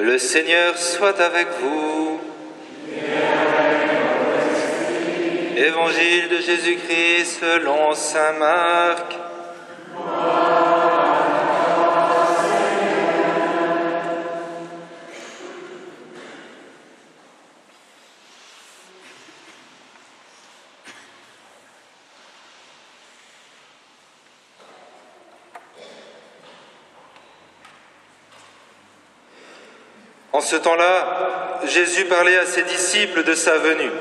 Le Seigneur soit avec vous. Évangile de Jésus-Christ selon saint Marc. En ce temps-là, Jésus parlait à ses disciples de sa venue.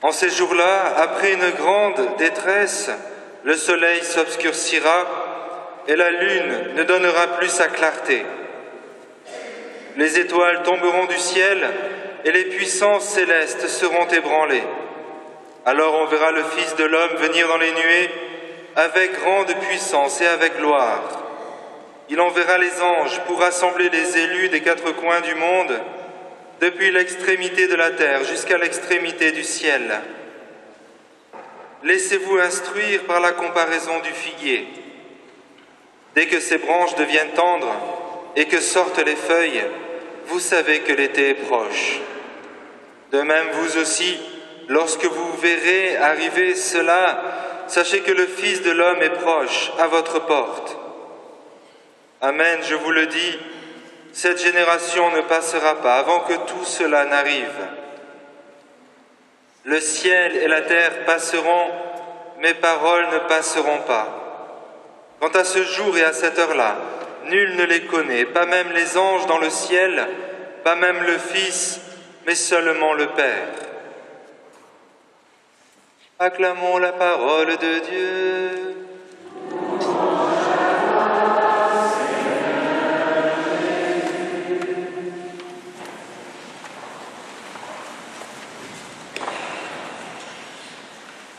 En ces jours-là, après une grande détresse, le soleil s'obscurcira et la lune ne donnera plus sa clarté. Les étoiles tomberont du ciel et les puissances célestes seront ébranlées. Alors on verra le Fils de l'homme venir dans les nuées avec grande puissance et avec gloire. Il enverra les anges pour rassembler les élus des quatre coins du monde, depuis l'extrémité de la terre jusqu'à l'extrémité du ciel. Laissez-vous instruire par la comparaison du figuier. Dès que ses branches deviennent tendres et que sortent les feuilles, vous savez que l'été est proche. De même, vous aussi, lorsque vous verrez arriver cela, sachez que le Fils de l'homme est proche, à votre porte. Amen, je vous le dis, cette génération ne passera pas avant que tout cela n'arrive. Le ciel et la terre passeront, mes paroles ne passeront pas. Quant à ce jour et à cette heure-là, nul ne les connaît, pas même les anges dans le ciel, pas même le Fils, mais seulement le Père. Acclamons la parole de Dieu.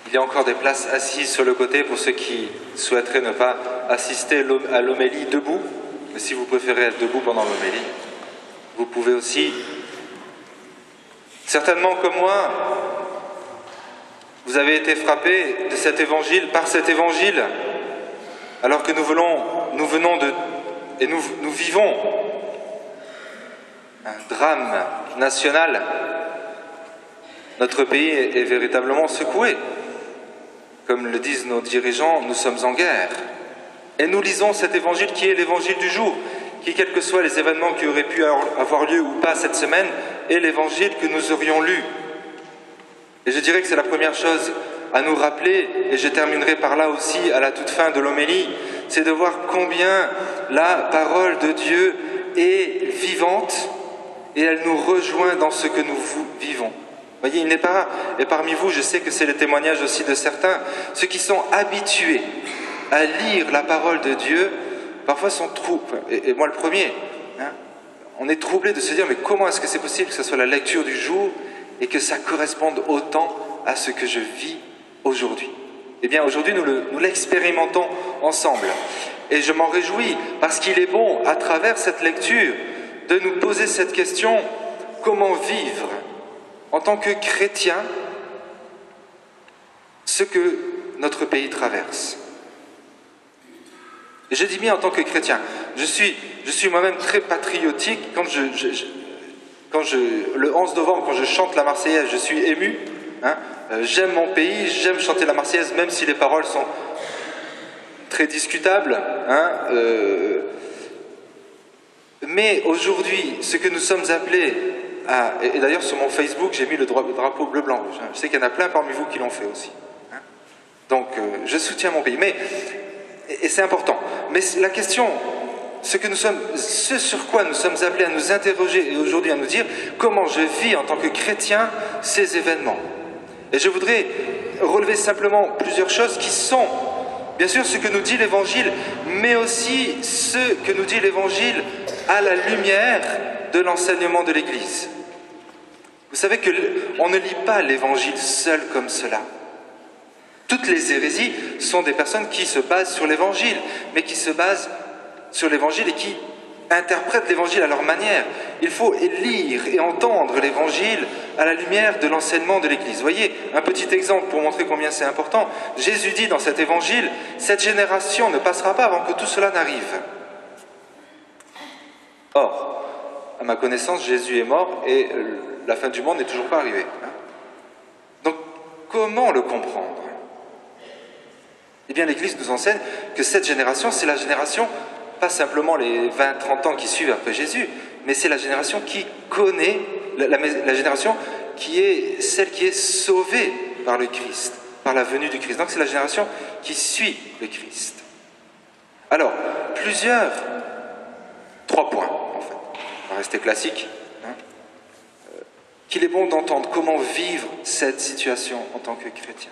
Il y a encore des places assises sur le côté pour ceux qui souhaiteraient ne pas assister à l'homélie debout. Mais si vous préférez être debout pendant l'homélie, vous pouvez aussi. Certainement comme moi, vous avez été frappés de cet évangile, par cet évangile, alors que nous vivons un drame national. Notre pays est véritablement secoué. Comme le disent nos dirigeants, nous sommes en guerre. Et nous lisons cet évangile qui est l'évangile du jour, qui, quels que soient les événements qui auraient pu avoir lieu ou pas cette semaine, est l'évangile que nous aurions lu. Et je dirais que c'est la première chose à nous rappeler, et je terminerai par là aussi à la toute fin de l'homélie, c'est de voir combien la parole de Dieu est vivante et elle nous rejoint dans ce que nous vivons. Voyez, il n'est pas rare. Et parmi vous, je sais que c'est le témoignage aussi de certains, ceux qui sont habitués à lire la parole de Dieu, parfois sont troublés, et moi le premier, on est troublé de se dire, mais comment est-ce que c'est possible que ce soit la lecture du jour et que ça corresponde autant à ce que je vis aujourd'hui? Eh bien, aujourd'hui, nous l'expérimentons ensemble. Et je m'en réjouis, parce qu'il est bon, à travers cette lecture, de nous poser cette question, comment vivre en tant que chrétien ce que notre pays traverse. Et je dis bien en tant que chrétien. Je suis moi-même très patriotique. Le 11 novembre, quand je chante la Marseillaise, je suis ému. J'aime mon pays, j'aime chanter la Marseillaise, même si les paroles sont très discutables. Mais aujourd'hui, ce que nous sommes appelés à... Et d'ailleurs, sur mon Facebook, j'ai mis le drapeau bleu-blanc-rouge. Je sais qu'il y en a plein parmi vous qui l'ont fait aussi. Donc, je soutiens mon pays. Et c'est important. Mais la question, ce sur quoi nous sommes appelés à nous interroger et aujourd'hui à nous dire comment je vis en tant que chrétien ces événements. Et je voudrais relever simplement plusieurs choses qui sont, bien sûr, ce que nous dit l'Évangile, mais aussi ce que nous dit l'Évangile à la lumière de l'enseignement de l'Église. Vous savez qu'on ne lit pas l'Évangile seul comme cela. Toutes les hérésies sont des personnes qui se basent sur l'Évangile, mais qui se basent sur l'Évangile et qui interprètent l'Évangile à leur manière. Il faut lire et entendre l'Évangile à la lumière de l'enseignement de l'Église. Vous voyez, un petit exemple pour montrer combien c'est important. Jésus dit dans cet Évangile, « Cette génération ne passera pas avant que tout cela n'arrive. » Or, à ma connaissance, Jésus est mort et la fin du monde n'est toujours pas arrivée. Donc, comment le comprendre? Eh bien, l'Église nous enseigne que cette génération, c'est la génération, pas simplement les 20-30 ans qui suivent après Jésus, mais c'est la génération qui connaît, la génération qui est celle qui est sauvée par le Christ, par la venue du Christ. Donc, c'est la génération qui suit le Christ. Alors, trois points, en fait. On va rester classique. Qu'il est bon d'entendre comment vivre cette situation en tant que chrétien.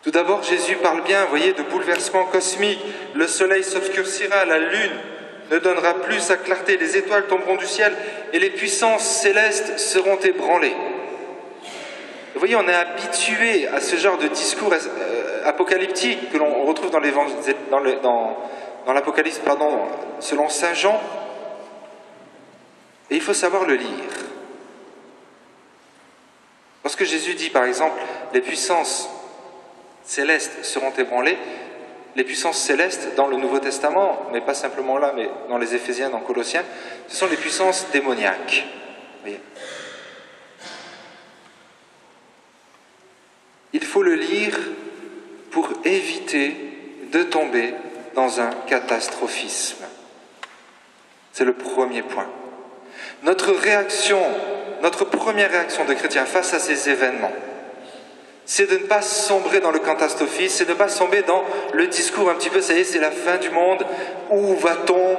Tout d'abord, Jésus parle bien, vous voyez, de bouleversement cosmique. Le soleil s'obscurcira, la lune ne donnera plus sa clarté, les étoiles tomberont du ciel et les puissances célestes seront ébranlées. Vous voyez, on est habitué à ce genre de discours apocalyptique que l'on retrouve dans l'Apocalypse, selon saint Jean. Et il faut savoir le lire. Lorsque Jésus dit, par exemple, les puissances célestes seront ébranlées, les puissances célestes dans le Nouveau Testament, mais pas simplement là, mais dans les Éphésiens, dans Colossiens, ce sont les puissances démoniaques. Vous voyez ? Il faut le lire pour éviter de tomber dans un catastrophisme. C'est le premier point. Notre première réaction de chrétien face à ces événements, c'est de ne pas sombrer dans le catastrophisme, c'est de ne pas sombrer dans le discours un petit peu, ça y est, c'est la fin du monde, où va-t-on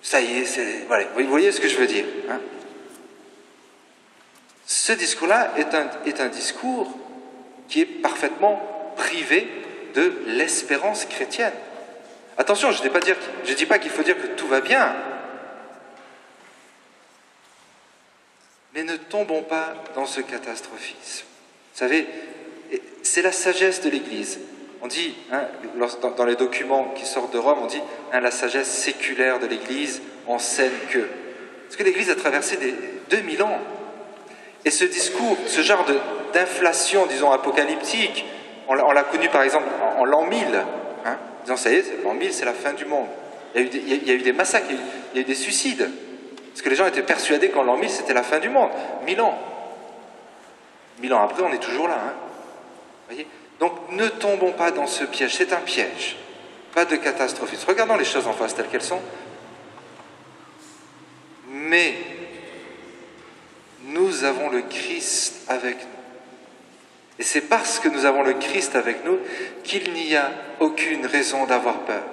ça y est, voilà, vous voyez ce que je veux dire. Ce discours-là est un discours qui est parfaitement privé de l'espérance chrétienne. Attention, je ne dis pas qu'il faut dire que tout va bien, mais ne tombons pas dans ce catastrophisme. Vous savez, c'est la sagesse de l'Église. On dit, dans les documents qui sortent de Rome, on dit la sagesse séculaire de l'Église enseigne que. Parce que l'Église a traversé 2000 ans. Et ce discours, ce genre d'inflation, disons, apocalyptique, on l'a connu par exemple en l'an 1000, disant ça y est, l'an 1000 c'est la fin du monde. Il y a eu des massacres, il y a eu des suicides. Parce que les gens étaient persuadés qu'en l'an 1000 c'était la fin du monde. 1000 ans. 1000 ans après, on est toujours là. Voyez ? Donc ne tombons pas dans ce piège, c'est un piège. Pas de catastrophisme. Regardons les choses en face telles qu'elles sont. Mais nous avons le Christ avec nous. Et c'est parce que nous avons le Christ avec nous qu'il n'y a aucune raison d'avoir peur.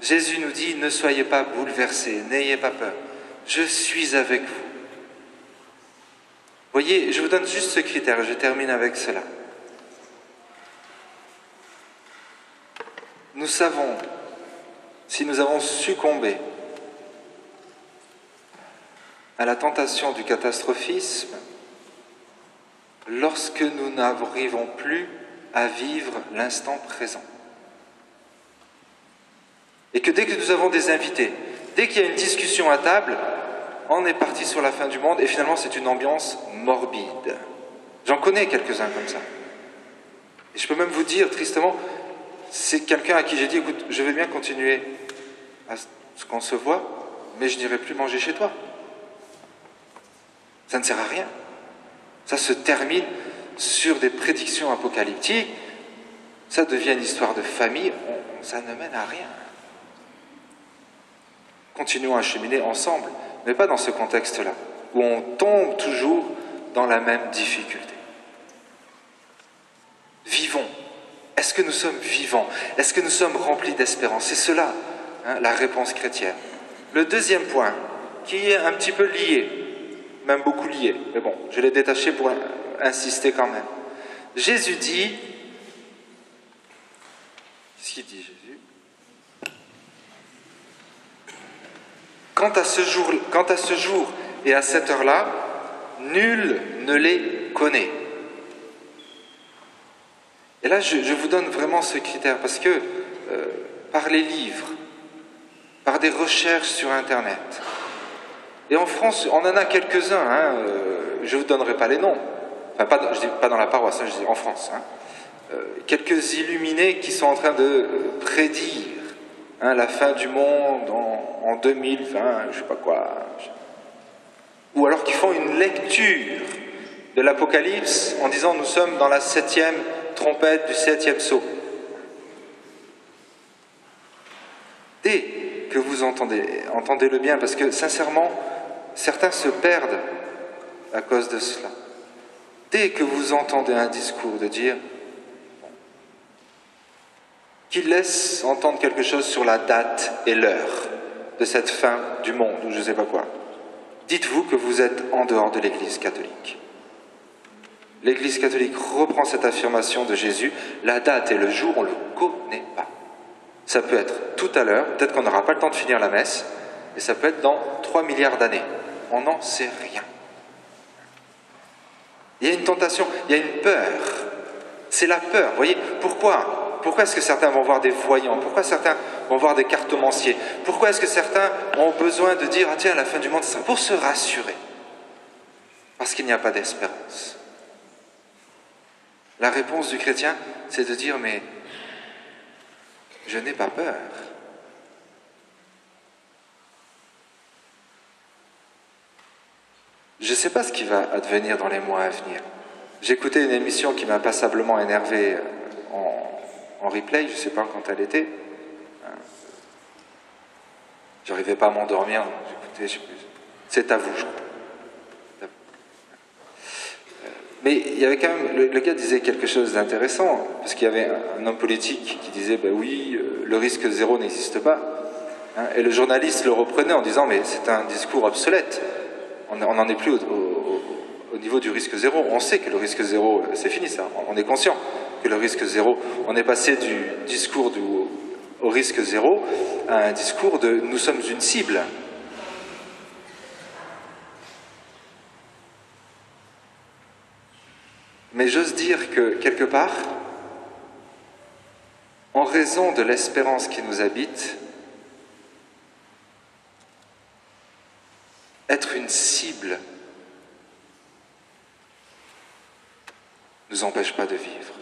Jésus nous dit, ne soyez pas bouleversés, n'ayez pas peur. Je suis avec vous. Voyez, je vous donne juste ce critère et je termine avec cela. Nous savons, si nous avons succombé à la tentation du catastrophisme, lorsque nous n'arrivons plus à vivre l'instant présent. Et que dès que nous avons des invités, dès qu'il y a une discussion à table, on est parti sur la fin du monde et finalement c'est une ambiance morbide. J'en connais quelques-uns comme ça. Et je peux même vous dire tristement, c'est quelqu'un à qui j'ai dit, écoute, je vais bien continuer à ce qu'on se voit, mais je n'irai plus manger chez toi. Ça ne sert à rien. Ça se termine sur des prédictions apocalyptiques, ça devient une histoire de famille, ça ne mène à rien. Continuons à cheminer ensemble, mais pas dans ce contexte-là, où on tombe toujours dans la même difficulté. Vivons. Est-ce que nous sommes vivants? Est-ce que nous sommes remplis d'espérance? C'est cela, la réponse chrétienne. Le deuxième point, qui est un petit peu lié, même beaucoup lié, mais bon, je l'ai détaché pour insister quand même. Jésus dit, qu'est-ce qu'il dit Jésus? Quant à ce jour et à cette heure-là, nul ne les connaît. Et là, je vous donne vraiment ce critère, parce que par les livres, par des recherches sur Internet, et en France, on en a quelques-uns, je ne vous donnerai pas les noms, enfin, je ne dis pas dans la paroisse, je dis en France, quelques illuminés qui sont en train de prédire hein, la fin du monde en 2020, je sais pas quoi. Ou alors qui font une lecture de l'Apocalypse en disant nous sommes dans la 7e trompette du 7e sceau. Dès que vous entendez-le bien, parce que sincèrement, certains se perdent à cause de cela. Dès que vous entendez un discours de dire qu'il laisse entendre quelque chose sur la date et l'heure de cette fin du monde, ou je ne sais pas quoi, dites-vous que vous êtes en dehors de l'Église catholique. L'Église catholique reprend cette affirmation de Jésus, la date et le jour, on ne le connaît pas. Ça peut être tout à l'heure, peut-être qu'on n'aura pas le temps de finir la messe, et ça peut être dans 3 milliards d'années. On n'en sait rien. Il y a une tentation, il y a une peur. C'est la peur. Vous voyez, pourquoi est-ce que certains vont voir des voyants? Pourquoi certains vont voir des cartomanciers? Pourquoi est-ce que certains ont besoin de dire « Ah tiens, à la fin du monde, c'est ça ?» Pour se rassurer. Parce qu'il n'y a pas d'espérance. La réponse du chrétien, c'est de dire « Mais je n'ai pas peur. » Je ne sais pas ce qui va advenir dans les mois à venir. J'ai écouté une émission qui m'a passablement énervé en replay, je ne sais pas quand elle était. Je n'arrivais pas à m'endormir, donc j'écoutais, je sais plus. C'est à vous, je crois. Mais il y avait quand même, le gars disait quelque chose d'intéressant, parce qu'il y avait un homme politique qui disait, ben oui, le risque zéro n'existe pas. Hein, et le journaliste le reprenait en disant, mais c'est un discours obsolète. On n'en est plus au niveau du risque zéro. On sait que le risque zéro, c'est fini ça. On est conscient que le risque zéro, on est passé du discours au risque zéro à un discours de nous sommes une cible. Mais j'ose dire que, quelque part, en raison de l'espérance qui nous habite, être une cible ne nous empêche pas de vivre.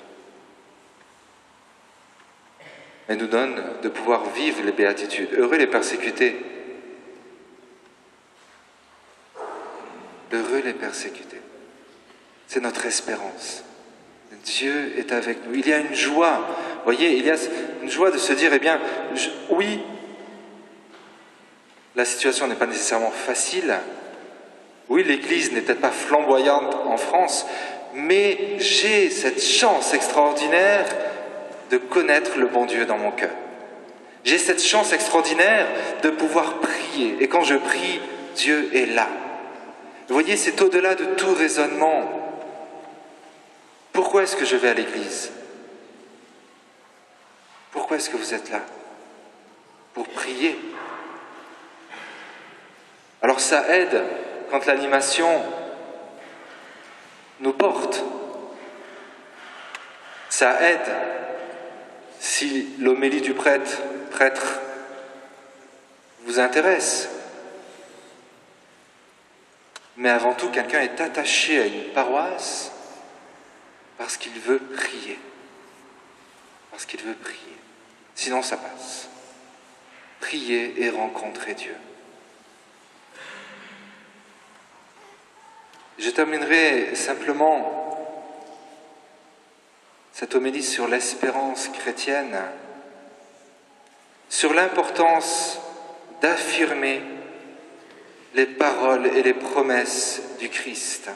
Mais nous donne de pouvoir vivre les béatitudes. Heureux les persécutés. Heureux les persécutés. C'est notre espérance. Dieu est avec nous. Il y a une joie. Vous voyez, il y a une joie de se dire, eh bien, oui, la situation n'est pas nécessairement facile. Oui, l'Église n'est peut-être pas flamboyante en France, mais j'ai cette chance extraordinaire de connaître le bon Dieu dans mon cœur. J'ai cette chance extraordinaire de pouvoir prier. Et quand je prie, Dieu est là. Vous voyez, c'est au-delà de tout raisonnement. Pourquoi est-ce que je vais à l'église? Pourquoi est-ce que vous êtes là? Pour prier. Alors ça aide quand l'animation nous porte. Ça aide si l'homélie du prêtre vous intéresse. Mais avant tout, quelqu'un est attaché à une paroisse parce qu'il veut prier. Parce qu'il veut prier. Sinon, ça passe. Prier et rencontrer Dieu. Je terminerai simplement cette homélie sur l'espérance chrétienne, sur l'importance d'affirmer les paroles et les promesses du Christ.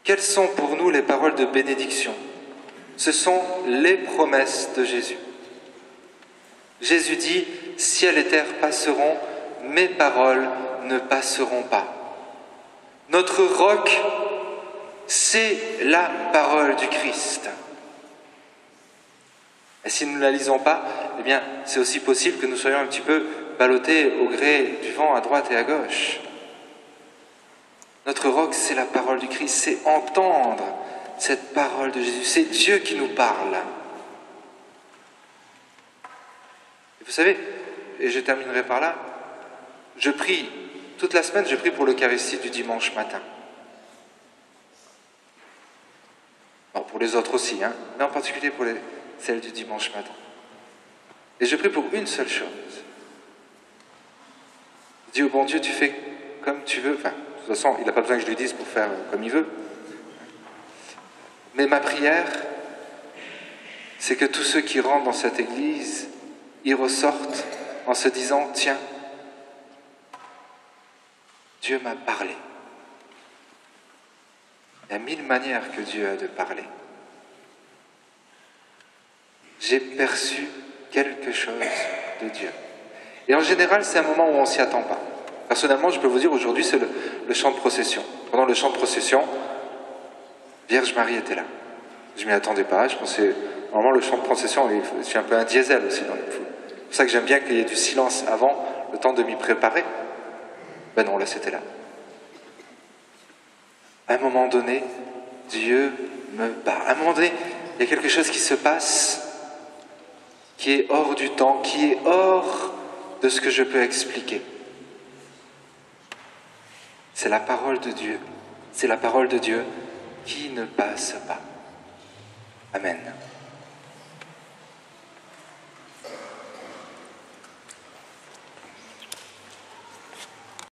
Quelles sont pour nous les paroles de bénédiction? Ce sont les promesses de Jésus. Jésus dit, « Ciel et terre passeront, mes paroles ne passeront pas. » Notre roc, c'est la parole du Christ. Et si nous ne la lisons pas, eh bien, c'est aussi possible que nous soyons un petit peu ballottés au gré du vent à droite et à gauche. Notre roc, c'est la parole du Christ, c'est entendre cette parole de Jésus. C'est Dieu qui nous parle. Et vous savez, et je terminerai par là, je prie, toute la semaine, je prie pour l'Eucharistie du dimanche matin. Bon, pour les autres aussi, hein, mais en particulier pour celle du dimanche matin. Et je prie pour une seule chose. Je dis au bon Dieu, tu fais comme tu veux. Enfin, de toute façon, il n'a pas besoin que je lui dise pour faire comme il veut. Mais ma prière, c'est que tous ceux qui rentrent dans cette église y ressortent en se disant, tiens, Dieu m'a parlé. Il y a 1000 manières que Dieu a de parler. J'ai perçu quelque chose de Dieu. Et en général, c'est un moment où on ne s'y attend pas. Personnellement, je peux vous dire, aujourd'hui, c'est le chant de procession. Pendant le chant de procession, Vierge Marie était là. Je ne m'y attendais pas. Je pensais, normalement, le chant de procession, je suis un peu un diesel aussi dans les foules. C'est pour ça que j'aime bien qu'il y ait du silence avant, le temps de m'y préparer. Ben non, là, c'était là. À un moment donné, Dieu me parle. À un moment donné, il y a quelque chose qui se passe qui est hors du temps, qui est hors de ce que je peux expliquer. C'est la parole de Dieu. C'est la parole de Dieu qui ne passe pas. Amen.